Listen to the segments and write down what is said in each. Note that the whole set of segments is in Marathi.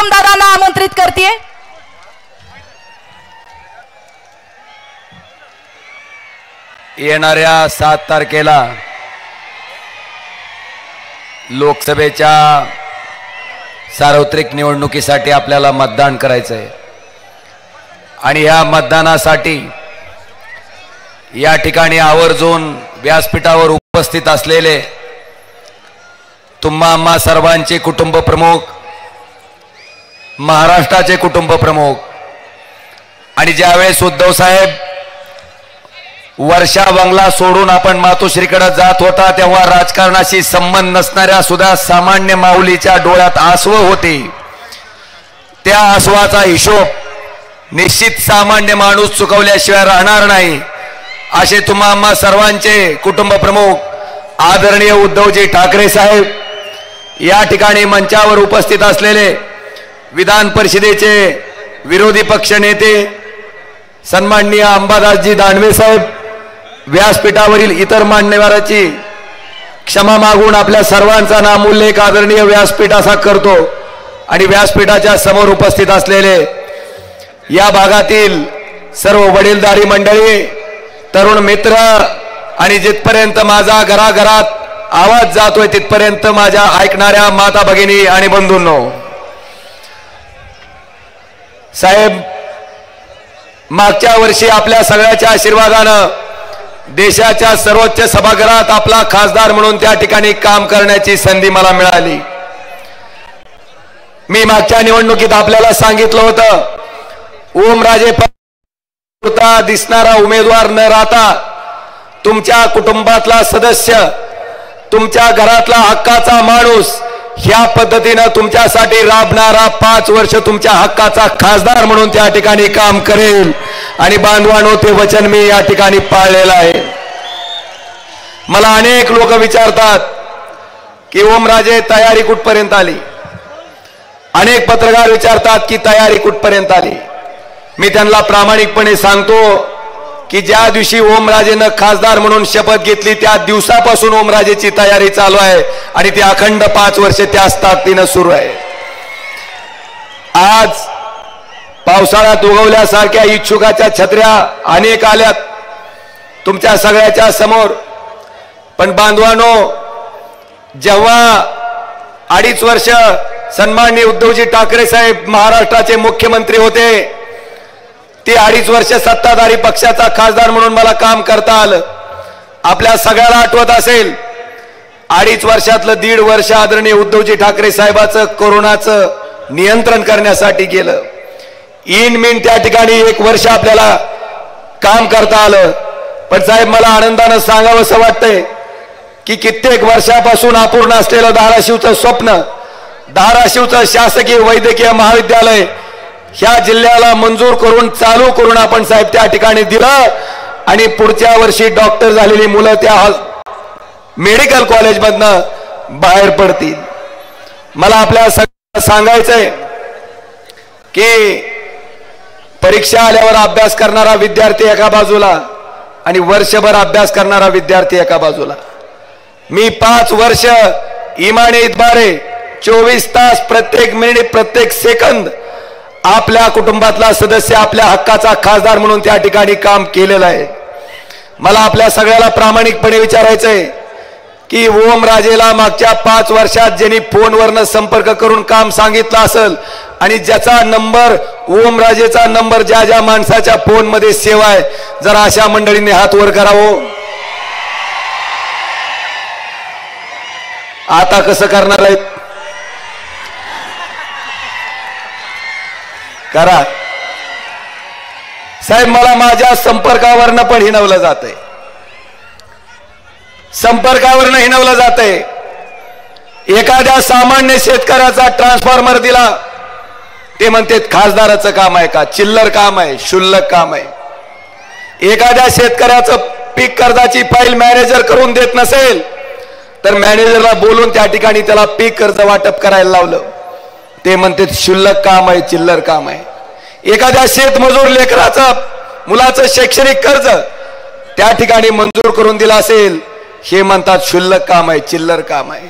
ओमदादांना आमंत्रित करते। येणाऱ्या 7 तारखेला लोकसभेच्या सार्वत्रिक निवडणुकीसाठी आपल्याला मतदान करायचं आहे आणि या मतदानासाठी या ठिकाणी आवर्जून व्यासपीठावर उपस्थित असलेले तुम्हा आम्हा सर्वांचे कुटुंब प्रमुख, महाराष्ट्राचे कुटुंब प्रमुख आणि ज्यावेळेस उद्धव साहेब वर्षा बंगला सोडून आपण मातोश्रीकडे जात होता तेव्हा राजकारणाशी संबंध नसणाऱ्या सुद्धा सामान्य माऊलीच्या डोळ्यात आसव होते। त्या आसवाचा हिशोब निश्चित सामान्य माणूस चुकवल्याशिवाय राहणार नाही असे तुम्हा आम्हा सर्वांचे कुटुंब प्रमुख आदरणीय उद्धवजी ठाकरे साहेब, या ठिकाणी मंचावर उपस्थित असलेले विधान परिषदेचे विरोधी पक्ष नेते सन्माननीय अंबादासजी दानवे साहेब, व्यासपीठावरील इतर मान्यवरांची क्षमा मागून आपल्या सर्वांचा नामोल्लेख आदरणीय व्यासपीठ असा करतो आणि व्यासपीठाच्या समोर उपस्थित असलेले या भागातील सर्व वडीलधारी मंडळी, तरुण मित्र आणि जिथपर्यंत माझा घराघरात आवाज जातोय तिथपर्यंत माझ्या ऐकणाऱ्या माता भगिनी आणि बंधूंनो, साहेब मागच्या वर्षी आपल्या सगळ्याच्या आशीर्वादानं देशाच्या सर्वोच्च सभागृहात आपला खासदार म्हणून त्या ठिकाणी काम करण्याची संधी मला मिळाली। मी मागच्या निवडणुकीत आपल्याला सांगितलं होतं, ओमराजे दिसणारा उमेदवार न राहता तुमच्या कुटुंबातला सदस्य, तुमच्या घरातला हक्काचा माणूस ह्या पद्धतीने तुमच्यासाठी राबणारा 5 वर्ष तुमच्या हक्काचा खासदार म्हणून त्या ठिकाणी काम करेल आणि बांधवांनो ते वचन मी या ठिकाणी पाळलेलं आहे। मला अनेक लोक विचारतात की ओमराजे तयारी कुठपर्यंत आली, अनेक पत्रकार विचारतात की तयारी कुठपर्यंत आली। मी त्यांना प्रामाणिकपणे सांगतो की ज्या दिवशी ओमराजेनं खासदार म्हणून शपथ घेतली त्या दिवसापासून ओमराजेची तयारी चालू आहे आणि ती अखंड 5 वर्ष त्याच ताकदीनं सुरू आहे। आज पावसाळ्यात उगवल्यासारख्या इच्छुकाच्या छत्र्या अनेक आल्यात तुमच्या सगळ्याच्या समोर, पण बांधवांनो जेव्हा 2.5 वर्ष सन्माननीय उद्धवजी ठाकरे साहेब महाराष्ट्राचे मुख्यमंत्री होते, ते 2.5 वर्ष सत्ताधारी पक्षाचा खासदार म्हणून मला काम करता आलं। आपल्या सगळ्याला आठवत असेल 2.5 वर्षातलं 1.5 वर्ष आदरणीय उद्धवजी ठाकरे साहेबांचं कोरोनाचं नियंत्रण करण्यासाठी गेलं। इन त्या ठिकाणी 1 वर्ष आपल्याला काम करता आलं। पण साहेब मला आनंदानं सांगावं असं वाटतंय की कित्येक वर्षापासून अपूर्ण असलेलं धाराशिवचं स्वप्न, धाराशिवचं शासकीय वैद्यकीय महाविद्यालय ह्या जिल्ह्याला मंजूर करून चालू करून आपण साहेब त्या ठिकाणी दिलं आणि पुढच्या वर्षी डॉक्टर झालेली मुलं त्या मेडिकल कॉलेजमधनं बाहेर पडतील। मला आपल्या सगळ्यांना सांगायचंय की परीक्षा आल्यावर अभ्यास करणारा विद्यार्थी एका बाजूला आणि वर्षभर अभ्यास करणारा विद्यार्थी एका बाजूला। मी 5 वर्ष इमाने इतबारे 24 तास प्रत्येक मिनिट प्रत्येक सेकंद आपल्या कुटुंबातला सदस्य आपल्या हक्काचा खासदार म्हणून त्या ठिकाणी काम केलेलं आहे। मला आपल्या सगळ्याला प्रामाणिकपणे विचारायचंय की ओमराजेला मागच्या 5 वर्षात ज्यांनी फोनवरनं संपर्क करून काम सांगितलं असेल आणि ज्याचा नंबर ओमराजेचा नंबर ज्या ज्या माणसाच्या फोनमध्ये सेव्ह आहे, जरा अशा मंडळींनी हात वर करावं। आता कसं करणार आहेत करा साहेब। मला माझ्या संपर्कावरनं पण हिनवलं जातंय, संपर्कावरनं हिनवलं जातंय। एखाद्या सामान्य शेतकऱ्याचा ट्रान्सफॉर्मर दिला ते म्हणतात खासदाराचं काम आहे का, चिल्लर काम आहे, शुल्लक काम आहे। एखाद्या शेतकऱ्याचं पीक कर्जाची फाईल मॅनेजर करून देत नसेल तर मॅनेजरला बोलून त्या ठिकाणी त्याला पीक कर्ज वाटप करायला लावलं, ते म्हणतात शुल्लक काम आहे, चिल्लर काम आहे। एखाद्या शेतमजूर लेकराचं मुलाचं शैक्षणिक कर्ज त्या ठिकाणी मंजूर करून दिला असेल, हे म्हणतात शुल्लक काम आहे, चिल्लर काम आहे।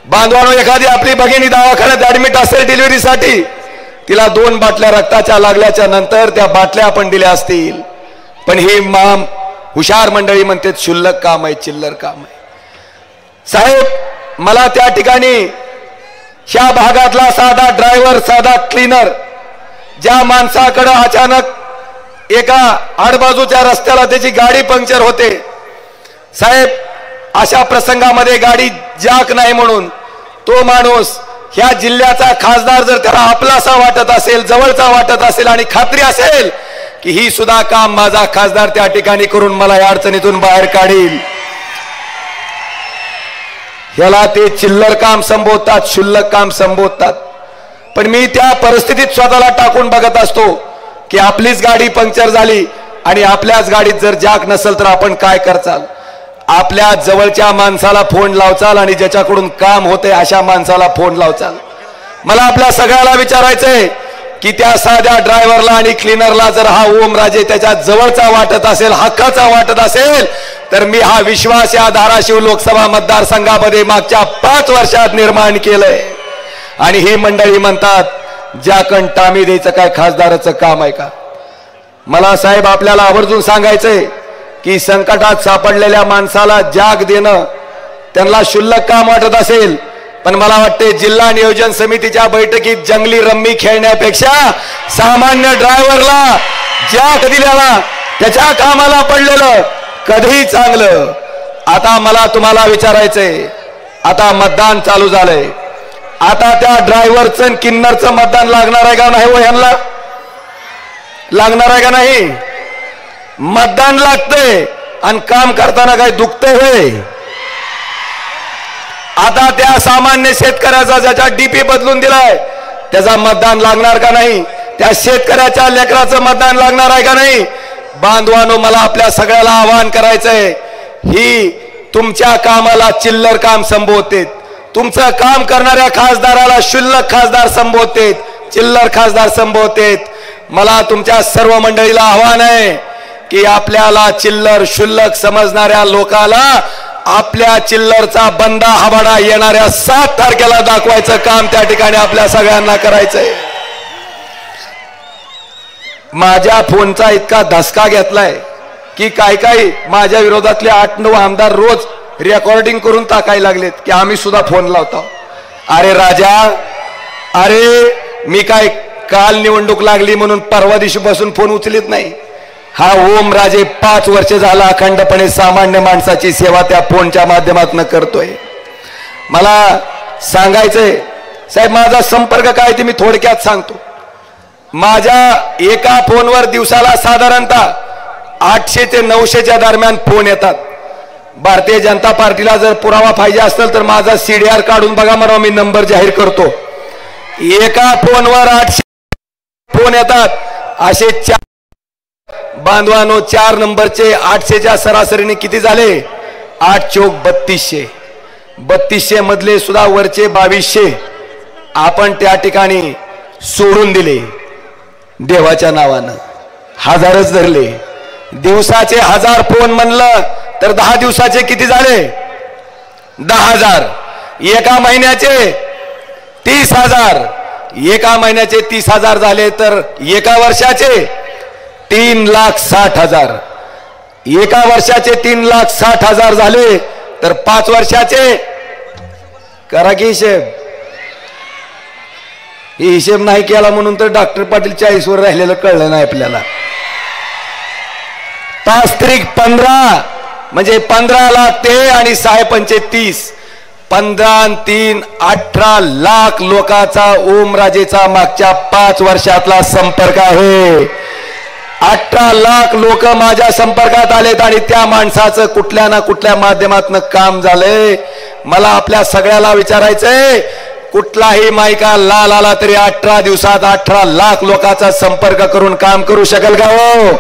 बांधवानो, एखादी आपली भगिनी दवाखान्यात ऍडमिट असेल डिलिव्हरीसाठी, तिला 2 बाटल्या रक्ताच्या लागल्याच्या नंतर त्या बाटल्या आपण दिल्या असतील, पण ही हुशार मंडळी म्हणते क्षुल्लक काम आहे, चिल्लर काम आहे. साहेब, मला त्या ठिकाणी ह्या भागातला साधा ड्रायव्हर, साधा क्लीनर, ज्या माणसाकडे अचानक एका आडबाजूच्या रस्त्याला त्याची गाडी पंक्चर होते, साहेब अशा प्रसंगामध्ये गाडी जाक नाही म्हणून तो माणूस ह्या जिल्ह्याचा खासदार जर त्याला आपलासा वाटत असेल, जवळचा वाटत असेल आणि खात्री असेल की ही सुद्धा काम माझा खासदार त्या ठिकाणी करून मला या अडचणीतून बाहेर काढील, ह्याला ते चिल्लर काम संबोधतात, क्षुल्लक काम संबोधतात. पण मी त्या परिस्थितीत स्वतःला टाकून बघत असतो की आपलीच गाडी पंक्चर झाली आणि आपल्याच गाडीत जर जाक नसेल तर आपण काय करचाल? आपल्या जवळच्या माणसाला फोन लावचाल आणि ज्याच्याकडून काम होते अशा माणसाला फोन लावचाल. मला आपल्या सगळ्याला विचारायचंय की त्या साध्या ड्रायव्हरला आणि क्लीनरला जर हा ओमराजे त्याच्या जवळचा वाटत असेल, हक्काचा वाटत असेल, तर मी हा विश्वास या धाराशिव लोकसभा मतदारसंघामध्ये मागच्या 5 वर्षात निर्माण केलंय. आणि ही मंडळी म्हणतात ज्याकण टामी द्यायचं काय खासदाराचं काम आहे का? मला साहेब आपल्याला आवर्जून सांगायचंय की संकटात सापडलेल्या माणसाला जाग देणं त्यांना क्षुल्लक काम वाटत असेल, पण मला वाटते जिल्हा नियोजन समितीच्या बैठकीत जंगली रम्मी खेळण्यापेक्षा सामान्य ड्रायव्हरला जाग दिल्याला त्याच्या कामाला पडलेलं कधीही चांगलं. आता मला तुम्हाला विचारायचंय, आता मतदान चालू झालंय, आता त्या ड्रायव्हरचं किन्नरचं मतदान लागणार आहे का नाही? हो, ह्यांना लागणार आहे का नाही? मतदान लागतंय आणि काम करताना काय दुखतंय होय? आता त्या सामान्य शेतकऱ्याचा ज्याच्या डीपी बदलून दिलाय त्याचा मतदान लागणार का नाही? त्या शेतकऱ्याच्या लेकराचं मतदान लागणार आहे का नाही? बांधवानो, मला आपल्या सगळ्याला आवाहन करायचंय, ही तुमच्या कामाला चिल्लर काम संबोधते, तुमचं काम करणाऱ्या खासदाराला क्षुल्लक खासदार संबोधते, चिल्लर खासदार संबोधते. मला तुमच्या सर्व मंडळीला आव्हान आहे की आपल्याला चिल्लर क्षुल्लक समजणाऱ्या लोकाला आपल्या चिल्लरचा बंदा हवाडा येणाऱ्या 7 तारखेला दाखवायचं काम त्या ठिकाणी आपल्या सगळ्यांना करायचंय. माझ्या फोनचा इतका धसका घेतलाय की काय माझ्या विरोधातले 8-9 आमदार रोज रेकॉर्डिंग करून टाकायला लागलेत की आम्ही सुद्धा फोन लावतो. अरे राजा, अरे मी काय काल निवडणूक लागली म्हणून परवा दिवशी बसून फोन उचलित नाही. हा ओमराजे 5 वर्ष झाला अखंडपणे सामान्य माणसाची सेवा त्या फोनच्या माध्यमातून करतोय. मला सांगायचंय साहेब, माझा संपर्क काय ते मी थोडक्यात सांगतो. माझ्या एका फोनवर दिवसाला साधारणतः 800 ते 900च्या दरम्यान फोन येतात. भारतीय जनता पार्टीला जर पुरावा पाहिजे असेल तर माझा CDR काढून बघा, मला मी नंबर जाहीर करतो. एका फोनवर 800 फोन येतात. असे 4 बांधवानो, 4 नंबरचे 800च्या सरासरीने किती झाले? 8 चौक 3200. 3200 मधले सुद्धा वरचे 2200 आपण त्या ठिकाणी सोडून दिले. देवाच्या नावानं हजारच धरले. दिवसाचे 1000 फोन म्हणलं तर 10 दिवसाचे किती झाले? 10,000. एका महिन्याचे 30,000. एका महिन्याचे 30,000 झाले तर एका वर्षाचे 3,60,000. एका वर्षाचे 3,60,000 झाले तर 5 वर्षाचे करा की हिशेब. ही हिशेब नाही केला म्हणून तर डॉक्टर पाटील 40 वर राहिलेलं कळलं नाही आपल्याला. 5×15 म्हणजे 15 लाख ते आणि 6×5 30. 15 आणि 3 18 लाख लोकांचा ओमराजेचा मागच्या 5 वर्षातला संपर्क आहे. 18 लाख लोक माझ्या संपर्कात आलेत आणि त्या माणसाचं कुठल्या ना कुठल्या माध्यमातून काम झालंय. मला आपल्या सगळ्याला विचारायचंय, कुठलाही मायका लाल आला तरी 18 दिवसात 18 लाख लोकांचा संपर्क करून काम करू शकेल का हो?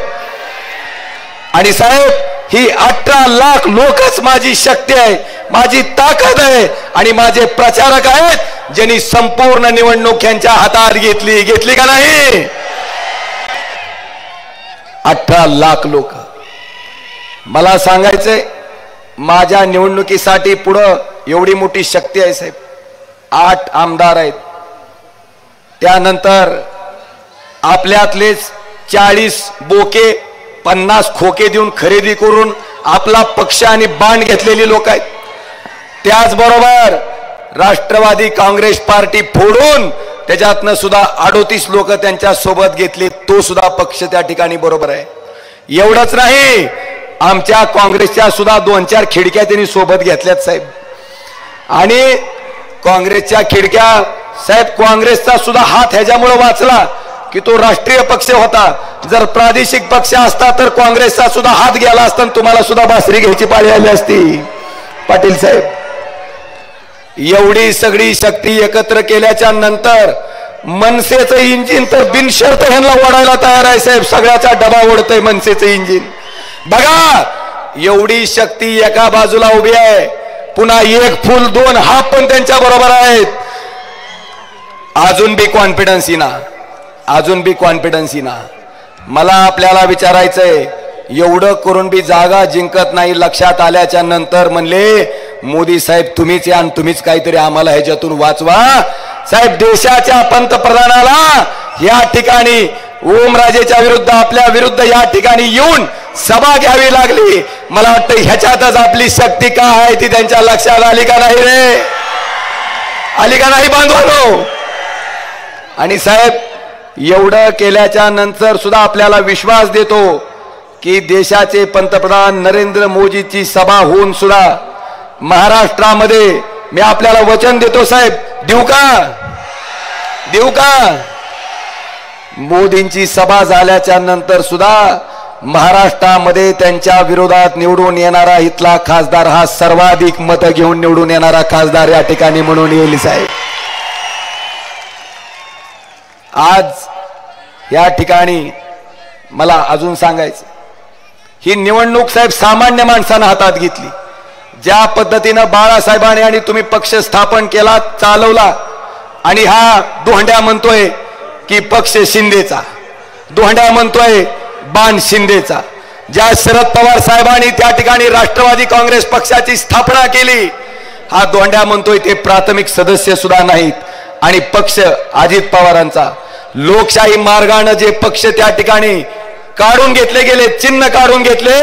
आणि साहेब, ही 18 लाख लोकच माझी शक्ती आहे, माझी ताकद आहे आणि माझे प्रचारक आहेत ज्यांनी संपूर्ण निवडणूक यांच्या हातात घेतली का नाही? 18 लाख लोक. मला सांगायचंय, माझ्या निवडणुकीसाठी पुढं एवढी मोठी शक्ती आहे साहेब. 8 आमदार आहेत. त्यानंतर आपल्यातलेच 40 बोके 50 खोके देऊन खरेदी करून आपला पक्ष आणि बाण घेतलेली लोक आहेत. त्याचबरोबर राष्ट्रवादी काँग्रेस पार्टी फोडून त्याच्यातनं सुद्धा 38 लोक त्यांच्या सोबत घेतले. तो सुद्धा पक्ष त्या ठिकाणी बरोबर आहे. एवढंच नाही, आमच्या काँग्रेसच्या सुद्धा 2-4 खिडक्या त्यांनी सोबत घेतल्यात साहेब. आणि काँग्रेसच्या खिडक्या साहेब, काँग्रेसचा सुद्धा हात ह्याच्यामुळे वाचला की तो राष्ट्रीय पक्ष होता. जर प्रादेशिक पक्ष असता तर काँग्रेसचा सुद्धा हात गेला असता, तुम्हाला सुद्धा बासरी घ्यायची पाळी आली असती. पाटील साहेब, एवढी सगळी शक्ती एकत्र केल्याच्या नंतर मनसेचं इंजिन तर बिनशर्त ह्यांना ओढायला तयार आहे साहेब. सगळ्याचा डबा ओढतंय मनसेचं इंजिन. बघा, एवढी शक्ती एका बाजूला उभी आहे. पुन्हा 1 फूल 2 हात पण त्यांच्या बरोबर आहेत. अजून बी कॉन्फिडन्स येईना, अजून बी कॉन्फिडन्स येईना. मला आपल्याला विचारायचंय, एवढं करून बी जागा जिंकत नाही. लक्षात आल्याच्या नंतर म्हणले मोदी साहेब तुम्हीच या आणि तुम्हीच काहीतरी आम्हाला ह्याच्यातून वाचवा. साहेब, देशाच्या पंतप्रधानाला या ठिकाणी ओमराजेच्या विरुद्ध, आपल्या विरुद्ध या ठिकाणी येऊन सभा घ्यावी लागली. मला वाटतं ह्याच्यातच आपली शक्ती काय आहे ती त्यांच्या लक्षात आली का नाही रे? आली का नाही बांधवानो? आणि साहेब, एवढं केल्याच्या नंतर सुद्धा आपल्याला विश्वास देतो की देशाचे पंतप्रधान नरेंद्र मोदीची सभा होऊन सुद्धा महाराष्ट्रामध्ये मी आपल्याला वचन देतो साहेब, देऊ का मोदींची सभा झाल्याच्या नंतर सुद्धा महाराष्ट्रामध्ये त्यांच्या विरोधात निवडून येणारा इथला खासदार हा सर्वाधिक मतं घेऊन निवडून येणारा खासदार या ठिकाणी म्हणून येईल साहेब. आज या ठिकाणी मला अजून सांगायचं, ही निवडणूक साहेब सामान्य माणसानं हातात घेतली. ज्या पद्धतीनं बाळासाहेबांनी आणि तुम्ही पक्ष स्थापन केला, चालवला, आणि हा दोंड्या म्हणतोय की पक्ष शिंदेचा, दोंड्या म्हणतोय बाण शिंदेचा. ज्या शरद पवार साहेबांनी त्या ठिकाणी राष्ट्रवादी काँग्रेस पक्षाची स्थापना केली, हा दोंड्या म्हणतोय ते प्राथमिक सदस्य सुद्धा नाहीत. आणि पक्ष अजित पवारांचा लोकशाही मार्गाने जे पक्ष त्या ठिकाणी काढून घेतले गेले, चिन्ह काढून घेतले,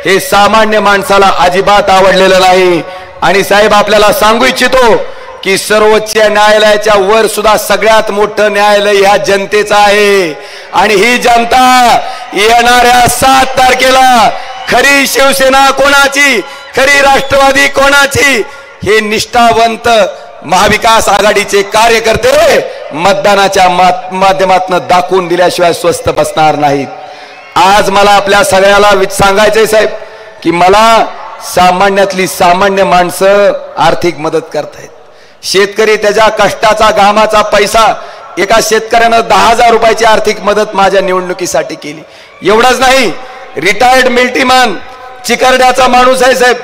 हे सामान्य माणसाला अजिबात आवडलेलं नाही. आणि साहेब, आपल्याला सांगू इच्छितो की सर्वोच्च न्यायालयाच्या वर सुद्धा सगळ्यात मोठं न्यायालय ह्या जनतेचं आहे. आणि ही जनता येणाऱ्या 7 तारखेला खरी शिवसेना कोणाची, खरी राष्ट्रवादी कोणाची, हे निष्ठावंत महाविकास आघाडीचे कार्यकर्ते मतदानाच्या माध्यमातून दाखवून दिल्याशिवाय स्वस्थ बसणार नाहीत. आज मला आपल्या सगळ्याला सांगायचंय साहेब की मला सामान्यातली सामान्य माणसं आर्थिक मदत करतायत. शेतकरी त्याच्या कष्टाचा घामाचा पैसा, एका शेतकऱ्यानं 10,000 रुपयाची आर्थिक मदत माझ्या निवडणुकीसाठी केली. एवढंच नाही, रिटायर्ड मिलिटरीमॅन चिकरड्याचा माणूस आहे साहेब,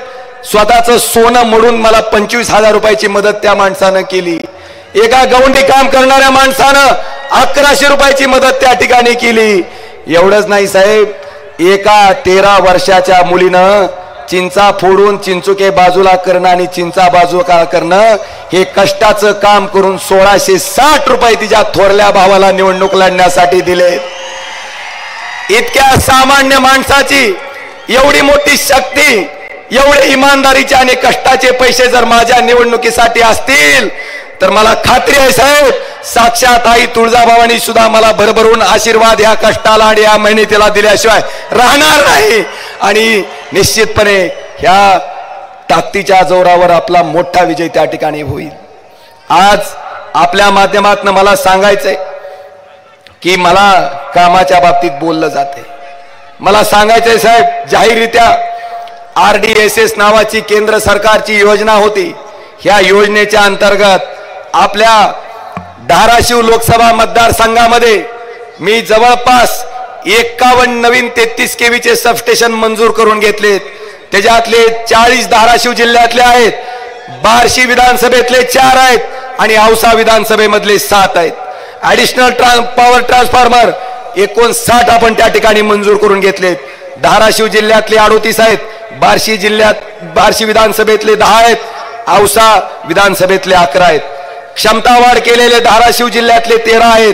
स्वतःचं सोनं मोडून मला 25,000 रुपयाची मदत त्या माणसानं केली. एका गवंडी काम करणाऱ्या माणसानं 1100 रुपयाची मदत त्या ठिकाणी केली. एवढंच नाही साहेब, एका 13 वर्षाच्या मुलीनं चिंचा फोडून चिंचुके बाजूला करणं आणि चिंचा बाजूला करणं हे कष्टाचं काम करून 1660 रुपये तिच्या थोरल्या भावाला निवडणूक लढण्यासाठी दिले. इतक्या सामान्य माणसाची एवढी मोठी शक्ती, एवढे इमानदारीचे आणि कष्टाचे पैसे जर माझ्या निवडणुकीसाठी असतील तर मला खात्री आहे साहेब, साक्षात आई तुळजाभवानी सुद्धा मला भरभरून आशीर्वाद ह्या कष्टाला आणि या मेहनतीला दिल्याशिवाय राहणार नाही. आणि निश्चितपणे ह्या ताकदीच्या जोरावर आपला मोठा विजय त्या ठिकाणी होईल. आज आपल्या माध्यमातून मला सांगायचंय की मला कामाच्या बाबतीत बोललं जाते. मला सांगायचंय साहेब, जाहीररित्या RDSS नावाची केंद्र सरकारची योजना होती. ह्या योजनेच्या अंतर्गत आपल्या धाराशिव लोकसभा मतदारसंघामध्ये मी जवळपास 51 नवीन 33 kVचे सबस्टेशन मंजूर करून घेतलेत. त्याच्यातले 40 धाराशिव जिल्ह्यातले आहेत, बार्शी विधानसभेतले 4 आहेत आणि औसा विधानसभेमधले 7 आहेत. ऍडिशनल पॉवर ट्रान्सफॉर्मर 59 आपण त्या ठिकाणी मंजूर करून घेतलेत. धाराशिव जिल्ह्यातले 38 आहेत, बार्शी विधानसभेतले 10 आहेत, औसा विधानसभेतले 11 आहेत. क्षमता वाढ केलेले धाराशिव जिल्ह्यातले 13 आहेत,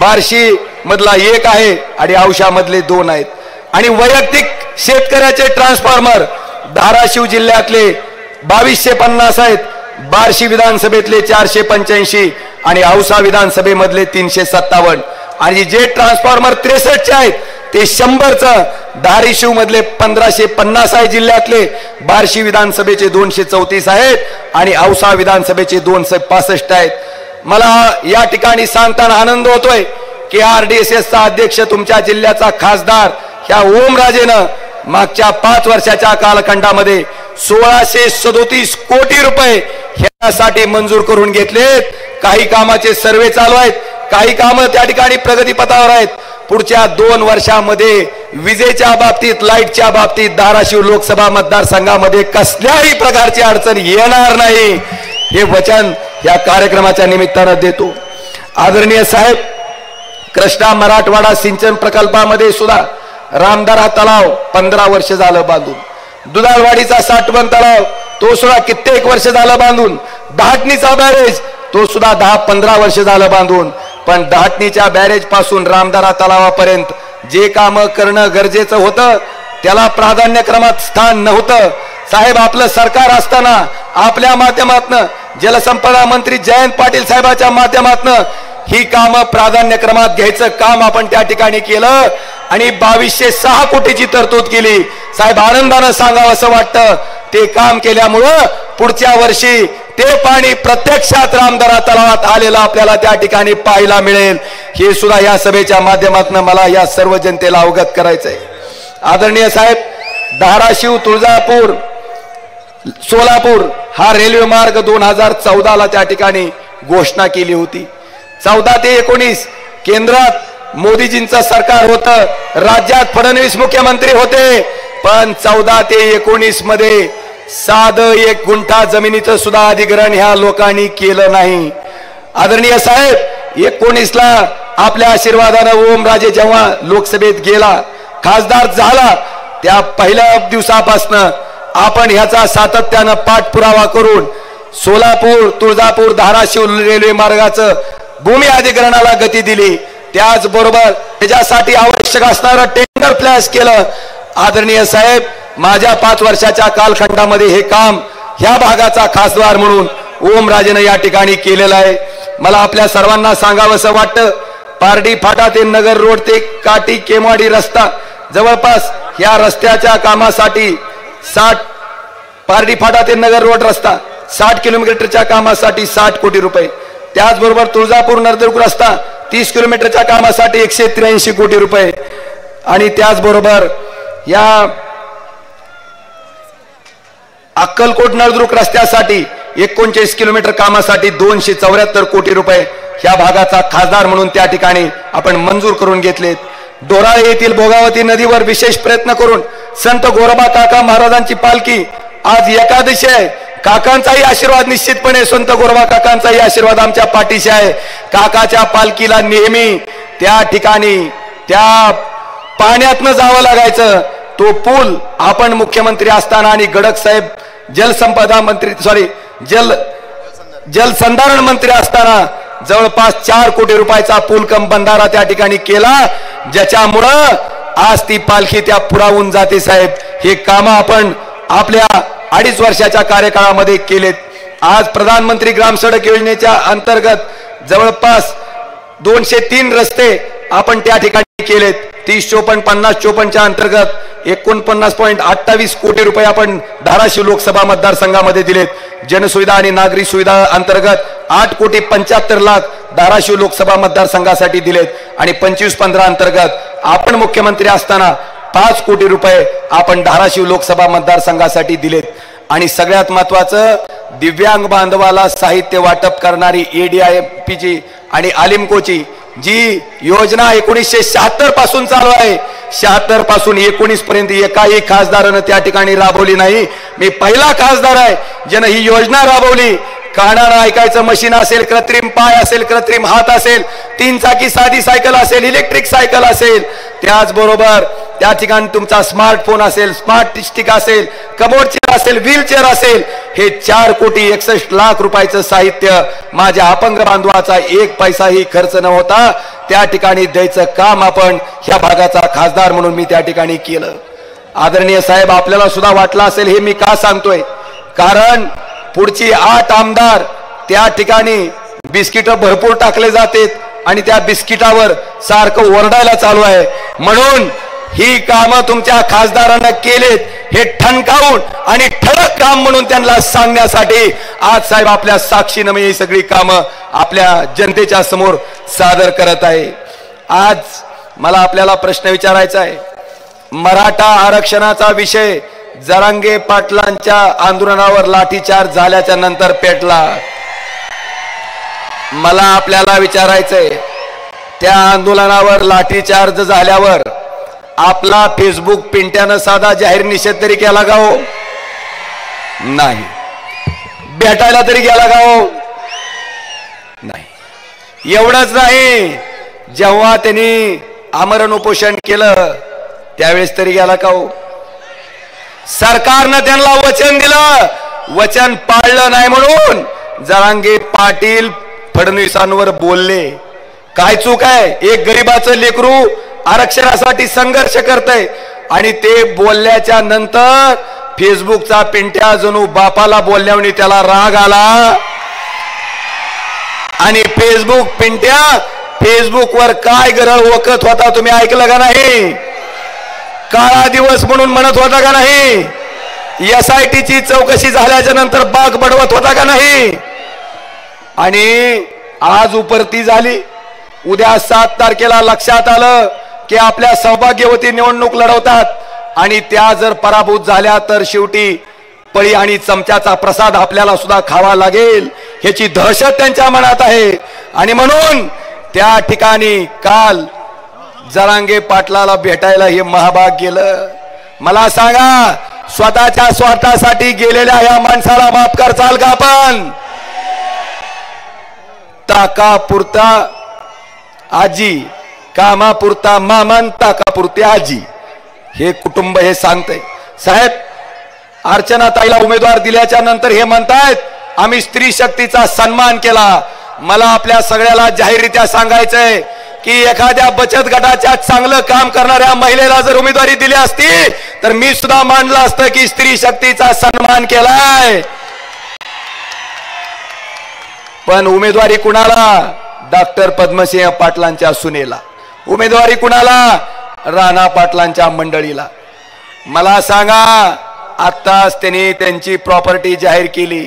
बार्शी मधला 1 आहे आणि औसा मधले 2 आहेत. आणि वैयक्तिक शेतकऱ्याचे ट्रान्सफॉर्मर धाराशिव जिल्ह्यातले 2250 आहेत, बार्शी विधानसभेतले 485 आणि औसा विधानसभेमधले 357. आणि जे ट्रान्सफॉर्मर 63चे आहेत ते 100चं धाराशिव मधले 1550 आहे जिल्ह्यातले, बार्शी विधानसभेचे 234 आहेत आणि औसा विधानसभेचे 265 आहेत. मला या ठिकाणी सांगताना आनंद होतोय की RDSSचा अध्यक्ष तुमच्या जिल्ह्याचा खासदार ह्या ओमराजेनं मागच्या 5 वर्षाच्या कालखंडामध्ये 1637 कोटी रुपये ह्यासाठी मंजूर करून घेतलेत. काही कामाचे सर्वे चालू आहेत, काही कामं त्या ठिकाणी प्रगतीपथावर आहेत. पुढच्या 2 वर्षामध्ये विजेच्या बाबतीत, लाईटच्या बाबतीत धाराशिव लोकसभा मतदारसंघामध्ये कसल्याही प्रकारची अडचण येणार नाही, हे वचन या कार्यक्रमाच्या निमित्तानं देतो. आदरणीय साहेब, कृष्णा मराठवाडा सिंचन प्रकल्पामध्ये सुद्धा रामदारा तलाव 15 वर्ष झालं बांधून, दुधाळवाडीचा साठवण तलाव तो सुद्धा कित्येक वर्ष झालं बांधून, दहाटणीचा बॅरेज तो सुद्धा 10-15 वर्ष झालं बांधून. पण दहाटणीच्या बॅरेज पासून रामदारा तलावापर्यंत जे काम करणं गरजेचं होतं त्याला प्राधान्यक्रमात स्थान नव्हतं. साहेब, आपलं सरकार असताना आपल्या माध्यमातून जलसंपदा मंत्री जयंत पाटील साहेबांच्या माध्यमातून ही कामं प्राधान्यक्रमात घ्यायचं काम आपण त्या ठिकाणी केलं आणि 2206 कोटीची तरतूद केली. साहेब, आनंदानं सांगावं असं वाटतं, ते काम केल्यामुळं पुढच्या वर्षी ते पाणी प्रत्यक्षात रामदारा तलावात आलेलं आपल्याला त्या ठिकाणी पाहायला मिळेल. हे सुद्धा या सभेच्या माध्यमातून मला या सर्व जनतेला अवगत करायचंय. आदरणीय साहेब, धाराशिव तुळजापूर सोलापूर हा रेल्वे मार्ग 2014ला त्या ठिकाणी घोषणा केली होती. 14 ते 19 केंद्रात मोदीजींचं सरकार होतं, राज्यात फडणवीस मुख्यमंत्री होते. पण 14 ते 19 मध्ये साधं 1 गुंठा जमिनीचं सुद्धा अधिग्रहण ह्या लोकांनी केलं नाही. आदरणीय साहेब, 19ला आपल्या आशीर्वादानं ओमराजे जेव्हा लोकसभेत गेला, खासदार झाला, त्या पहिल्या दिवसापासून आपण ह्याचा सातत्यानं पाठपुरावा करून सोलापूर तुळजापूर धाराशिव रेल्वे मार्गाचं भूमी अधिग्रहणाला गती दिली. त्याचबरोबर त्याच्यासाठी आवश्यक असणारं टेंडर फ्लॅश केलं. आदरणीय साहेब, माझ्या 5 वर्षाच्या कालखंडामध्ये हे काम ह्या भागाचा खासदार म्हणून ओमराजेनं या ठिकाणी केलेलं आहे. मला आपल्या सर्वांना सांगावंसं वाटतं, पारडी फाटा ते नगर रोड ते काटी केमाडी रस्ता जवळपास ह्या रस्त्याच्या कामासाठी पारडी फाटा ते नगर रोड रस्ता 60 किलोमीटरच्या कामासाठी 60 कोटी रुपये. त्याचबरोबर तुळजापूर नरदुर्ग रस्ता 30 किलोमीटरच्या कामासाठी 183 कोटी रुपये. आणि त्याचबरोबर या अक्कलकोट नळदुर्ग रस्त्यासाठी 39 किलोमीटर कामासाठी 274 कोटी रुपये ह्या भागाचा खासदार म्हणून त्या ठिकाणी आपण मंजूर करून घेतलेत. डोराळे येथील भोगावती नदीवर विशेष प्रयत्न करून संत गोरोबा काका महाराजांची पालखी आज एकादशी आहे. काकांचाही आशीर्वाद निश्चितपणे, संत गोरोबा काकांचाही आशीर्वाद आमच्या पाठीशी आहे. काकाच्या पालखीला नेहमी त्या ठिकाणी त्या पाण्यातनं जावं लागायचं. तो पूल आपण मुख्यमंत्री असताना आणि गडक साहेब जलसंपदा मंत्री जलसंधारण मंत्री असताना जवळपास 4 कोटी रुपयाचा पूल कम बंधारा त्या ठिकाणी केला, ज्याच्यामुळं आज ती पालखी त्या पुरावून जाते. साहेब, हे काम आपण आपल्या 2.5 वर्षाच्या कार्यकाळामध्ये केलेत. आज प्रधानमंत्री ग्राम सडक योजनेच्या अंतर्गत जवळपास 203 रस्ते आपण त्या ठिकाणी केलेत. 30-54-50-54च्या अंतर्गत 49.28 कोटी रुपये आपण धाराशिव लोकसभा मतदारसंघामध्ये दिलेत. जनसुविधा आणि नागरी सुविधा अंतर्गत 8,75,00,000 धाराशिव लोकसभा मतदारसंघासाठी दिलेत. आणि 25-15 अंतर्गत आपण मुख्यमंत्री असताना 5 कोटी रुपये आपण धाराशिव लोकसभा मतदारसंघासाठी दिलेत. आणि सगळ्यात महत्वाचं, दिव्यांग बांधवाला साहित्य वाटप करणारी ADIPची आणि आलिमकोची जी योजना 1976 पासून चालू आहे, 76 पासून 19 पर्यंत एकाही खासदारानं त्या ठिकाणी राबवली नाही. मी पहिला खासदार आहे ज्यानं ही योजना राबवली. कानानं ऐकायचं मशीन असेल, कृत्रिम पाय असेल, कृत्रिम हात असेल, 3 चाकी साधी सायकल असेल, इलेक्ट्रिक सायकल असेल, त्याचबरोबर त्या ठिकाणी तुमचा स्मार्टफोन असेल, स्मार्ट स्टिक असेल, कमोड चेअर असेल, व्हीलचेअर असेल, हे 4,61,00,000 रुपयाचं साहित्य माझ्या अपंग बांधवाचा 1 पैसाही खर्च न होता त्या ठिकाणी द्यायचं काम आपण ह्या भागाचा खासदार म्हणून मी त्या ठिकाणी केलं. आदरणीय साहेब, आपल्याला सुद्धा वाटलं असेल हे मी का सांगतोय, कारण पुढची 8 आमदार त्या ठिकाणी बिस्किट भरपूर टाकले जातात आणि त्या बिस्किटावर सारखं ओरडायला चालू आहे. म्हणून ही कामं तुमच्या खासदारांना केलेत हे ठणकावून आणि ठळक काम म्हणून त्यांना सांगण्यासाठी आज साहेब आपल्या साक्षीनं मी ही सगळी कामं आपल्या जनतेच्या समोर सादर करत आहे. आज मला आपल्याला प्रश्न विचारायचा आहे. मराठा आरक्षणाचा विषय जरांगे पाटलांच्या आंदोलनावर लाठीचार्ज झाल्याच्या नंतर पेटला. मला आपल्याला विचारायचंय, त्या आंदोलनावर लाठीचार्ज झाल्यावर आपला फेसबुक पिंट्यानं साधा जाहीर निषेध तरी केला का हो? नाही. भेटायला तरी गेला का हो? नाही. एवढंच नाही, जेव्हा त्यांनी आमरण उपोषण केलं त्यावेळेस तरी गेला का हो? सरकारनं त्यांना वचन दिलं, वचन पाळलं नाही म्हणून जरांगे पाटील फडणवीसांवर बोलले. काय चूक आहे? एक गरीबाचं लेकरू आरक्षणासाठी संघर्ष करतय आणि ते बोलल्याच्या नंतर फेसबुकचा पिंट्या जणू बापाला बोलल्याने त्याला राग आला आणि फेसबुक पिंट्या फेसबुकवर काय गरळ ओकत होता तुम्ही ऐकलं का नाही? काळा दिवस म्हणून म्हणत होता का नाही? SIT ची चौकशी झाल्याच्या नंतर बाग बडवत होता का नाही? आणि आज उपरती झाली. उद्या 7 तारखेला लक्षात आलं की आपल्या सौभाग्यवती निवडणूक लढवतात आणि त्या जर पराभूत झाल्या तर शेवटी पळी आणि चमच्याचा प्रसाद आपल्याला सुद्धा खावा लागेल ह्याची दहशत त्यांच्या मनात आहे. आणि म्हणून त्या ठिकाणी काल जरांगे पाटलाला भेटायला हे महाभाग गेलं. मला सांगा, स्वतःच्या स्वार्थासाठी गेलेल्या या माणसाला माफ करचाल का आपण? ताकापुरता आजी, कामापुरता मामान, ताकापुरती आजी, हे कुटुंब हे सांगतंय. साहेब, अर्चना ताईला उमेदवार दिल्याच्या नंतर हे म्हणतायत आम्ही स्त्री शक्तीचा सन्मान केला. मला आपल्या सगळ्याला जाहीररित्या सांगायचंय की एखाद्या बचत गटाच्या चांगलं काम करणाऱ्या महिलेला जर उमेदवारी दिली असती तर मी सुद्धा मानलं असतं की स्त्री शक्तीचा सन्मान केलाय. पण उमेदवारी कुणाला? डॉक्टर पद्मसिंह पाटलांच्या सुनेला. उमेदवारी कुणाला? राणा पाटलांच्या मंडळीला. मला सांगा, आत्ताच त्यांनी त्यांची प्रॉपर्टी जाहीर केली.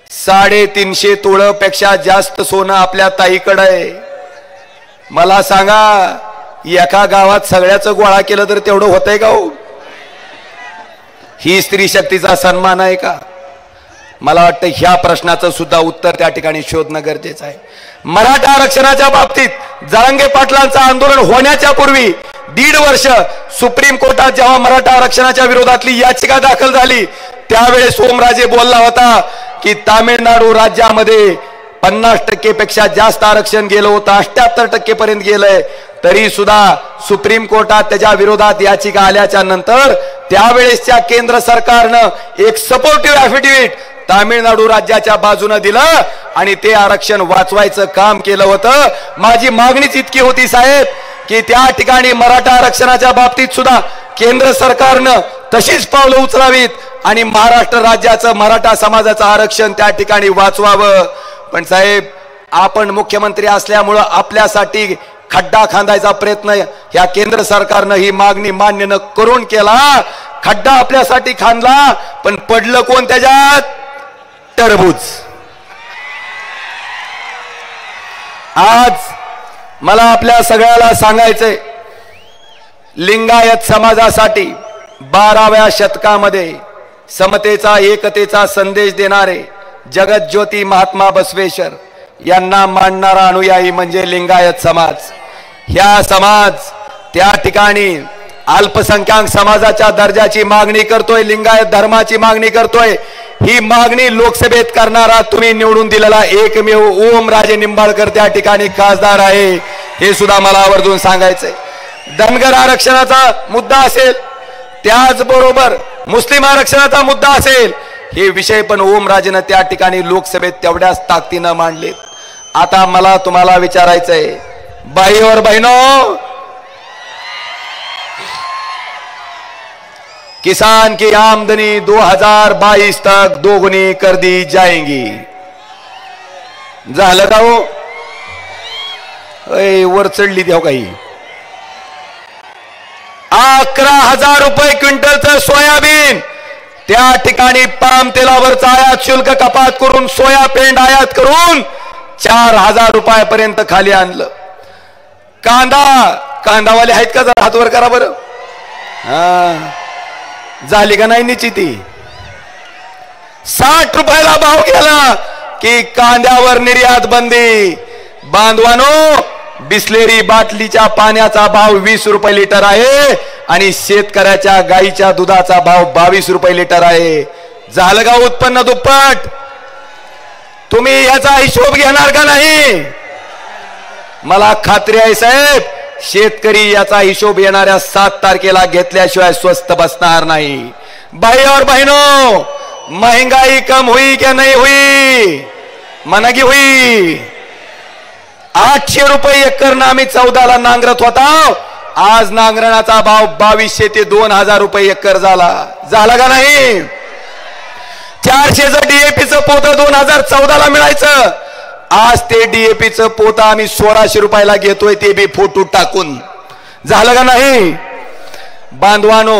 350 तोळपेक्षा जास्त सोनं आपल्या ताईकडे आहे. मला सांगा, एका गावात सगळ्याचं गोळा केलं तर तेवढं होतंय का हो? ही स्त्री शक्तीचा सन्मान आहे का? मला वाटतं ह्या प्रश्नाचं सुद्धा उत्तर त्या ठिकाणी शोधणं गरजेचं आहे. मराठा आरक्षणाच्या बाबतीत जरांगे पाटलांचं आंदोलन होण्याच्या पूर्वी 1.5 वर्ष सुप्रीम कोर्टात जेव्हा मराठा आरक्षणाच्या विरोधातली याचिका दाखल झाली त्यावेळेस ओमराजे बोलला होता की तामिळनाडू राज्यामध्ये 50% पेक्षा जास्त आरक्षण गेलं होतं, 78% पर्यंत गेलंय, तरी सुद्धा सुप्रीम कोर्टात त्याच्या विरोधात याचिका आल्याच्या नंतर त्यावेळेसच्या केंद्र सरकारनं एक सपोर्टिव्ह ॲफिडेव्हिट तामिळनाडू राज्याच्या बाजूने दिलं आणि ते आरक्षण वाचवायचं काम केलं होतं. माझी मागणीच इतकी होती साहेब की त्या ठिकाणी मराठा आरक्षणाच्या बाबतीत सुद्धा केंद्र सरकारनं तशीच पावलं उचलावीत आणि महाराष्ट्र राज्याचं मराठा समाजाचं आरक्षण त्या ठिकाणी वाचवावं. पण साहेब, आपण मुख्यमंत्री असल्यामुळं आपल्यासाठी खड्डा खांदायचा प्रयत्न ह्या केंद्र सरकारनं ही मागणी मान्य न करून केला. खड्डा आपल्यासाठी खांदला, पण पडलं कोण त्याच्यात? टरबूज. आज मला आपल्या सगळ्याला सांगायचंय, लिंगायत समाजासाठी 12व्या शतकामध्ये समतेचा एकतेचा संदेश देणारे जगज्योती महात्मा बसवेश्वर यांना मानणारा अनुयायी म्हणजे लिंगायत समाज. ह्या समाज त्या ठिकाणी अल्पसंख्याक समाजाच्या दर्जाची मागणी करतोय, लिंगायत धर्माची मागणी करतोय. ही मागणी लोकसभेत करणारा तुम्ही निवडून दिलेला एकमेव ओमराजे निंबाळकर त्या ठिकाणी खासदार आहे, हे सुद्धा मला आवर्जून सांगायचंय. धनगर आरक्षणाचा मुद्दा असेल, त्याचबरोबर मुस्लिम आरक्षणाचा मुद्दा असेल, हे विषय पण ओमराजेनं त्या ठिकाणी लोकसभेत तेवढ्याच ताकदीनं मांडले. आता मला तुम्हाला विचारायचंय, भाई और बहनों, किसान की आमदनी 2022 तक दोगुनी कर दी जाएगी. झालं का हो? वर चढली देव काही. 11,000 रुपये क्विंटलचं सोयाबीन, त्या ठिकाणी पाम तेलावरचा आयात शुल्क कपात करून सोया पेंड आयात करून 4,000 रुपयापर्यंत खाली आणलं. कांदावाले आहेत का? जरा हातवर करा बरं. झाली का नाही निश्चिती? 60 रुपयाला भाव गेला की कांद्यावर निर्यात बंदी. बांधवानो, बिस्लेरी बाटलीच्या पाण्याचा भाव 20 रुपये लिटर आहे आणि शेतकऱ्याच्या गाईच्या दुधाचा भाव 22 रुपये लिटर आहे. झालं का उत्पन्न दुप्पट? तुम्ही याचा हिशोब घेणार का नाही? मला खात्री आहे साहेब, शेतकरी याचा हिशोब येणाऱ्या 7 तारखेला घेतल्याशिवाय स्वस्त बसणार नाही. भाई और बहनों, महंगाई कम हुई क्या नहीं हुई? मना की हुई. 800 रुपये एकरनं आम्ही 14ला नांगरत होता, आज नांगरणाचा भाव 2200 ते 2000 रुपये एकर झाला. झाला का नाही? 400चं डीएपीचं पोतं 2014ला मिळायचं, आज ते डीएपीचं पोतं आम्ही 1600 रुपयाला घेतोय, ते बी फोटो टाकून. झालं का नाही? बांधवानो,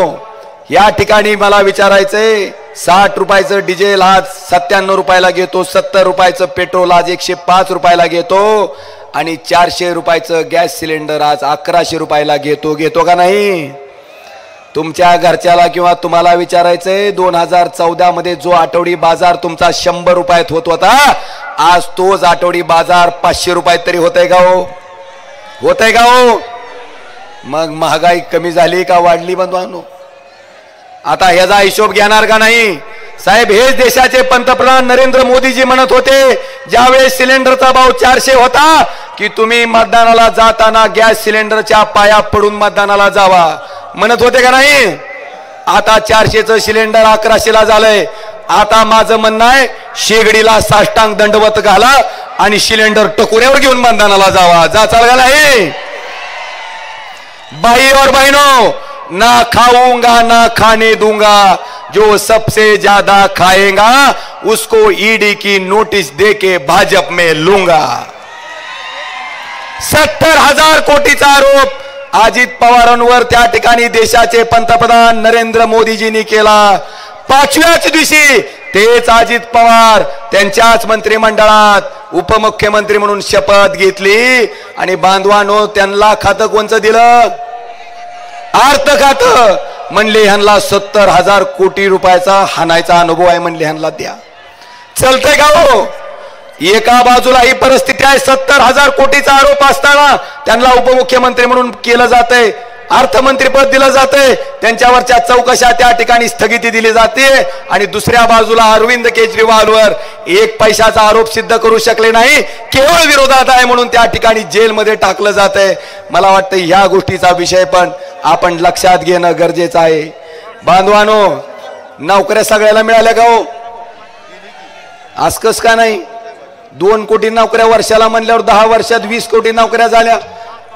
या ठिकाणी मला विचारायचंय, 60 रुपयाचं डिझेल आज 97 रुपयाला घेतो, 70 रुपयाचं पेट्रोल आज 105 रुपयाला घेतो आणि 400 रुपयाचं गॅस सिलेंडर आज 1100 रुपयाला घेतो का नाही? तुमच्या घरच्याला किंवा तुम्हाला विचारायचंय, 2014 मध्ये जो आठवडी बाजार तुमचा 100 रुपयात होत होता, आज तोच आठवडी बाजार 500 रुपयात तरी होतय का हो? होतय का हो? मग महागाई कमी झाली का वाढली बांधवांनो? आता ह्याचा हिशोब घेणार का नाही? साहेब, हेच देशाचे पंतप्रधान नरेंद्र मोदीजी म्हणत होते, ज्यावेळेस सिलेंडरचा भाव 400 होता की तुम्ही मतदानाला जाताना गॅस सिलेंडरच्या पाया पडून मतदानाला जावा, म्हणत होते का नाही? आता 400चं सिलेंडर 1100ला झालंय. आता माझं म्हणणं आहे, शेगडीला साष्टांग दंडवत घाला आणि सिलेंडर टकोऱ्यावर घेऊन मतदानाला जावा. चाल का नाही? भाई और बहनों, ना खाऊंगा ना खाने दूंगा, जो सबसे ज्यादा खाएगा उसको ईडी की नोटिस देके भाजप में लूंगा. 70,000 कोटीचा आरोप अजित पवारांवर त्या ठिकाणी देशाचे पंतप्रधान नरेंद्र मोदीजींनी केला. 5व्याच दिवशी तेच अजित पवार त्यांच्याच मंत्रिमंडळात उपमुख्यमंत्री म्हणून शपथ घेतली आणि बांधवांनो, त्यांना खातं कोणचं दिलं? अर्थ खातं. म्हणले ह्यांना 70,000 कोटी रुपयाचा हाणायचा अनुभव आहे, म्हणले ह्यांना द्या. चलतंय का हो? एका बाजूला ही परिस्थिती आहे, 70,000 कोटीचा आरोप असताना त्यांना उपमुख्यमंत्री म्हणून केलं जातंय, अर्थमंत्रीपद दिलं जातंय, त्यांच्यावरच्या चौकशा त्या ठिकाणी स्थगिती दिली जाते आणि दुसऱ्या बाजूला अरविंद केजरीवालवर 1 पैशाचा आरोप सिद्ध करू शकले नाही, केवळ विरोधात आहे म्हणून त्या ठिकाणी जेलमध्ये टाकलं जातंय. मला वाटतं ह्या गोष्टीचा विषय पण आपण लक्षात घेणं गरजेचं आहे. बांधवानो, नोकऱ्या सगळ्याला मिळाल्या का हो? आसकस का नाही? 2 कोटी नोकऱ्या वर्षाला म्हणल्यावर 10 वर्षात 20 कोटी नोकऱ्या झाल्या.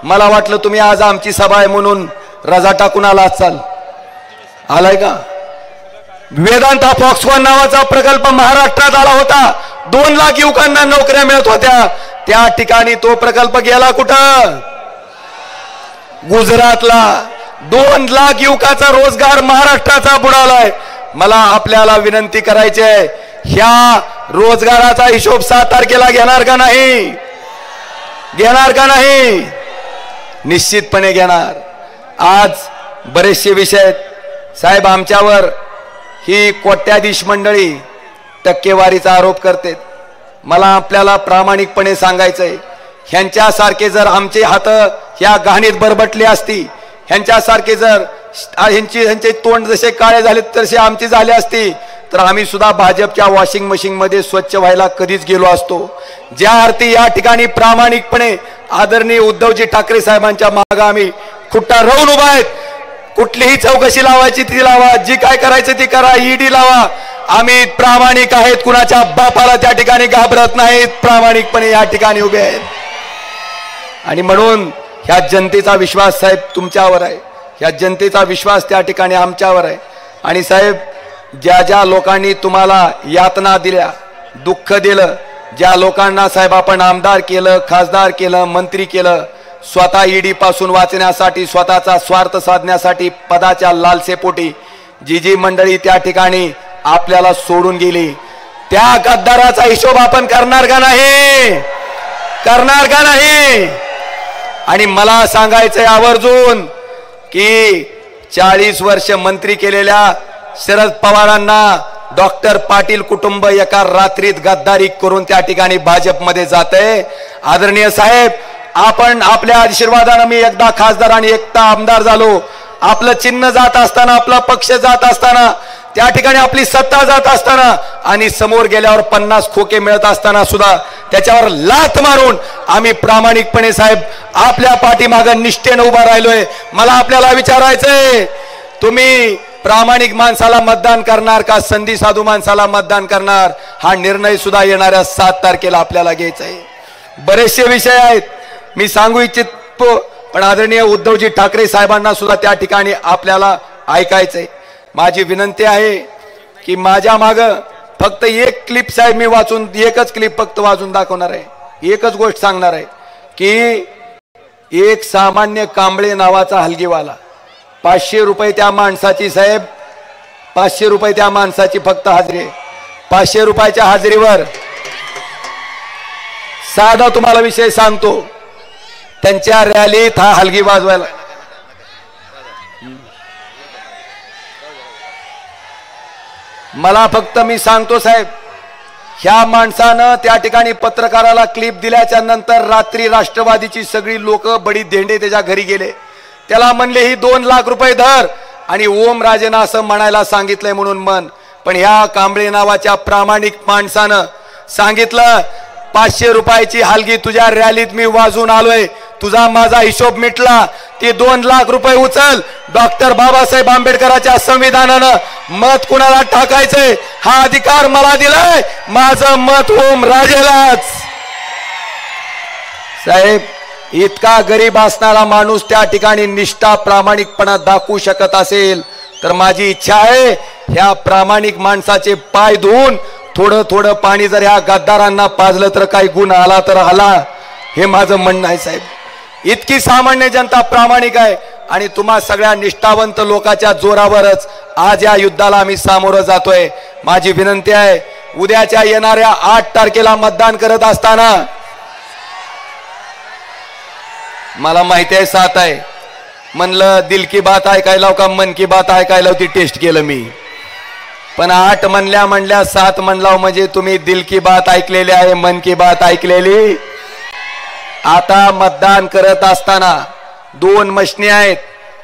मला वाटलं तुम्ही आज आमची सभा आहे म्हणून रजा टाकून आला असाल. आलाय का? वेदांता फॉक्सकॉन नावाचा प्रकल्प महाराष्ट्रात आला होता, 2 लाख युवकांना नोकऱ्या मिळत होत्या. त्या ठिकाणी तो प्रकल्प गेला कुठं? गुजरातला. 2 लाख युवकाचा रोजगार महाराष्ट्राचा बुडालाय. मला आपल्याला विनंती करायची आहे, ह्या रोजगाराचा हिशोब 7 तारखेला घेणार का नाही? घेणार का नाही? निश्चितपणे घेणार. आज बरेचसे विषय आहेत साहेब. आमच्यावर ही कोट्याधीश मंडळी टक्केवारीचा आरोप करते. मला आपल्याला प्रामाणिकपणे सांगायचंय, ह्यांच्यासारखे जर आमचे हात ह्या घाणीत बरबटले असती, ह्यांच्यासारखे जर ह्यांचे तोंड जसे काळे झाले तसे आमचे झाले असते, तर आम्ही सुद्धा भाजपच्या वॉशिंग मशीन मध्ये स्वच्छ व्हायला कधीच गेलो असतो. ज्या अर्थी या ठिकाणी प्रामाणिकपणे आदरणीय उद्धवजी ठाकरे साहेबांच्या मागे आम्ही खुट्टा राहून उभा आहेत, कुठलीही चौकशी लावायची ती लावा, जी काय करायचं ती करा, ईडी लावा. आम्ही प्रामाणिक आहेत, कुणाच्या बापाला त्या ठिकाणी घाबरत नाहीत, प्रामाणिकपणे या ठिकाणी उभे आहेत. आणि म्हणून ह्या जनतेचा विश्वास साहेब तुमच्यावर आहे, ह्या जनतेचा विश्वास त्या ठिकाणी आमच्यावर आहे. आणि साहेब, ज्या ज्या लोकांनी तुम्हाला यातना दिल्या, दुःख दिलं, ज्या लोकांना साहेब आपण आमदार केलं, खासदार केलं, मंत्री केलं, स्वतः ईडी पासून वाचण्यासाठी, स्वतःचा स्वार्थ साधण्यासाठी, पदाच्या लालसेपोटी जी जी मंडळी त्या ठिकाणी आपल्याला सोडून गेली, त्या गद्दाराचा हिशोब आपण करणार का नाही? करणार का नाही? आणि मला सांगायचंय आवर्जून की 40 वर्ष मंत्री केलेल्या शरद पवारांना डॉक्टर पाटील कुटुंब एका रात्रीत गद्दारी करून त्या ठिकाणी भाजपमध्ये जाते. आदरणीय साहेब, आपण आपल्या आशीर्वादाने मी एकदा खासदार आणि एकदा आमदार झालो. आपलं चिन्ह जात असताना, आपला पक्ष जात असताना, त्या ठिकाणी आपली सत्ता जात असताना आणि समोर गेल्यावर 50 खोके मिळत असताना सुद्धा त्याच्यावर लाथ मारून आम्ही प्रामाणिकपणे साहेब आपल्या पाठीमागे निष्ठेने उभा राहिलोय. मला आपल्याला विचारायचंय, तुम्ही प्रामाणिक माणसाला मतदान करणार का संधी साधू माणसाला मतदान करणार? हा निर्णय सुद्धा येणाऱ्या 7 तारखेला आपल्याला घ्यायचा आहे. बरेचसे विषय आहेत मी सांगू इच्छितो, पण आदरणीय उद्धवजी ठाकरे साहेबांना सुद्धा त्या ठिकाणी आपल्याला ऐकायचंय. माझी विनंती आहे की माझ्या मागं फक्त एक क्लिप साहेब मी वाचून, एकच क्लिप फक्त वाचून दाखवणार आहे. एकच गोष्ट सांगणार आहे की एक सामान्य कांबळे नावाचा हलगीवाला, 500 रुपये त्या माणसाची साहेब, 500 रुपये त्या माणसाची फक्त हाजरी आहे. 500 रुपयाच्या हाजरीवर साधा तुम्हाला विषय सांगतो, त्यांच्या रॅलीत हा हलगी वाजवायला, मला फक्त मी सांगतो साहेब, ह्या माणसानं त्या ठिकाणी पत्रकाराला क्लिप दिल्याच्या नंतर रात्री राष्ट्रवादीची सगळी लोक बडी धेंडे त्याच्या घरी गेले. त्याला म्हणले ही 2 लाख रुपये धर आणि ओम राजेनं असं म्हणायला सांगितलंय म्हणून मन. पण ह्या कांबळे नावाच्या प्रामाणिक माणसानं सांगितलं 500 रुपयाची हलगी तुझ्या रॅलीत मी वाजून आलोय, तुझा माझा हिशोब मिटला, ती 2 लाख रुपये उचल. डॉक्टर बाबासाहेब आंबेडकरांच्या संविधानानं मत कुणाला टाकायचंय हा अधिकार मला दिलाय, माझं मत ओम राजेलाच. साहेब, इतका गरीब असणारा माणूस त्या ठिकाणी निष्ठा प्रामाणिकपणा दाखवू शकत असेल तर माझी इच्छा आहे ह्या प्रामाणिक माणसाचे पाय धुवून थोडं थोडं पाणी जर ह्या गद्दारांना पाजलं तर काही गुण आला तर आला, हे माझं म्हणणं आहे साहेब. इतकी सामान्य जनता प्रामाणिक आहे आणि तुम्हा सगळ्या निष्ठावंत लोकांच्या जोरावरच आज या युद्धाला आम्ही सामोरं जातोय. माझी विनंती आहे, उद्याच्या येणाऱ्या 8 तारखेला मतदान करत असताना, मला माहिती आहे 7 आहे म्हणलं दिल की बात ऐकायला का मन की बात ऐकायला ती टेस्ट केलं मी, पण 8 म्हणल्या 7 म्हणला म्हणजे तुम्ही दिल की बात ऐकलेली आहे, मन की बात ऐकलेली. आता मतदान करत असताना 2 मशिनी आहेत.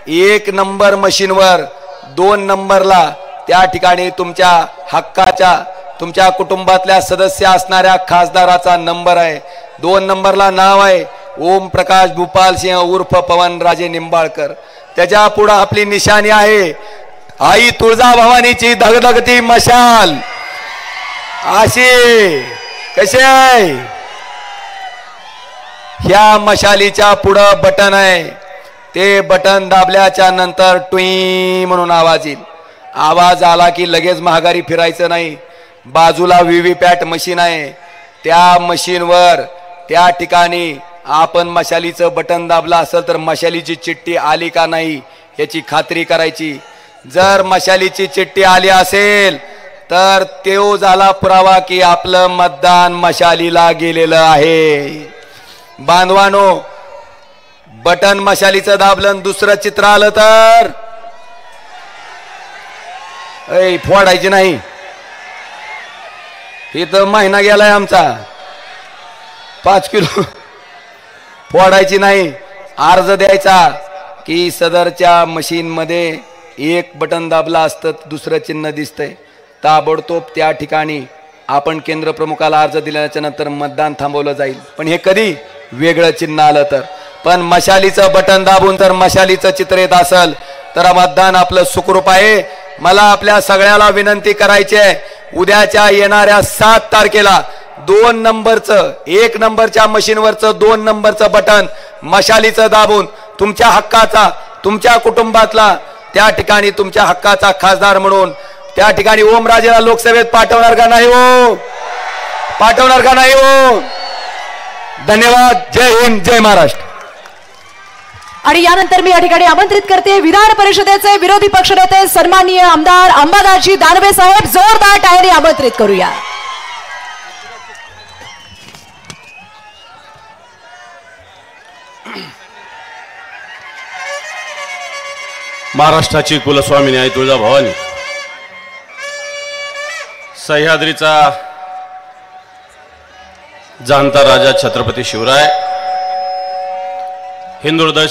1 नंबर मशीनवर 2 नंबरला त्या ठिकाणी तुमच्या हक्काच्या, तुमच्या कुटुंबातल्या सदस्य असणाऱ्या खासदाराचा नंबर आहे. 2 नंबरला नाव आहे ओम प्रकाश भूपाल सिंह उर्फ पवन राजे निंबाळकर. त्याच्या पुढे आपली निशाणी आहे आई तुळजाभवानीची धगधगती मशाल. अशी कशी आहे, ह्या मशालीच्या पुढे बटन आहे, ते बटन दाबल्याच्या नंतर टुई म्हणून आवाज येईल. आवाज आला की लगेच महागारी फिरायचं नाही. बाजूला व्हीव्हीपॅट मशीन आहे, त्या मशीनवर त्या ठिकाणी आपण मशालीचं बटन दाबलं असेल तर मशालीची चिठ्ठी आली का नाही याची खात्री करायची. जर मशालीची चिठ्ठी आली असेल तर तो झाला पुरावा की आपलं मतदान मशालीला गेलेलं आहे. बांधवानो, बटन मशालीचं दाबलं दुसरं चित्र आलं तर फोडायची नाही. इथं महिना गेलाय आमचा, 5 किलो फोडायची नाही. अर्ज द्यायचा की सदरच्या मशीन मध्ये 1 बटन दाबला असतं दुसरं चिन्ह दिसतंय, ताबडतोब त्या ठिकाणी आपण केंद्र प्रमुखाला अर्ज दिल्याच्या नंतर मतदान थांबवलं जाईल. पण हे कधी वेगळं चिन्ह आलं तर. पण मशालीचं बटन दाबून जर मशालीचं चित्र येत असेल तर मतदान आपलं सुखरूप आहे. मला आपल्या सगळ्याला विनंती करायची आहे, उद्याच्या येणाऱ्या 7 तारखेला 2 नंबरचं 1 नंबरच्या मशीनवरचं 2 नंबरचं बटन मशालीचं दाबून तुमच्या हक्काचा, तुमच्या कुटुंबातला त्या ठिकाणी तुमच्या हक्काचा खासदार म्हणून त्या ठिकाणी ओमराजेला लोकसभेत पाठवणार का नाही हो? पाठवणार का नाही हो? धन्यवाद. जय हिंद, जय महाराष्ट्र. आणि यानंतर मी या ठिकाणी आमंत्रित करते विधान परिषदेचे विरोधी पक्षनेते सन्माननीय आमदार अंबादासजी दानवे साहेब. जोरदार टाळ्यांनी आमंत्रित करूया. महाराष्ट्राची कुलस्वामिनी आई तुळजाभवानी, सह्याद्रीचा जाणता राजा छत्रपती शिवराय, हिंदू हृदय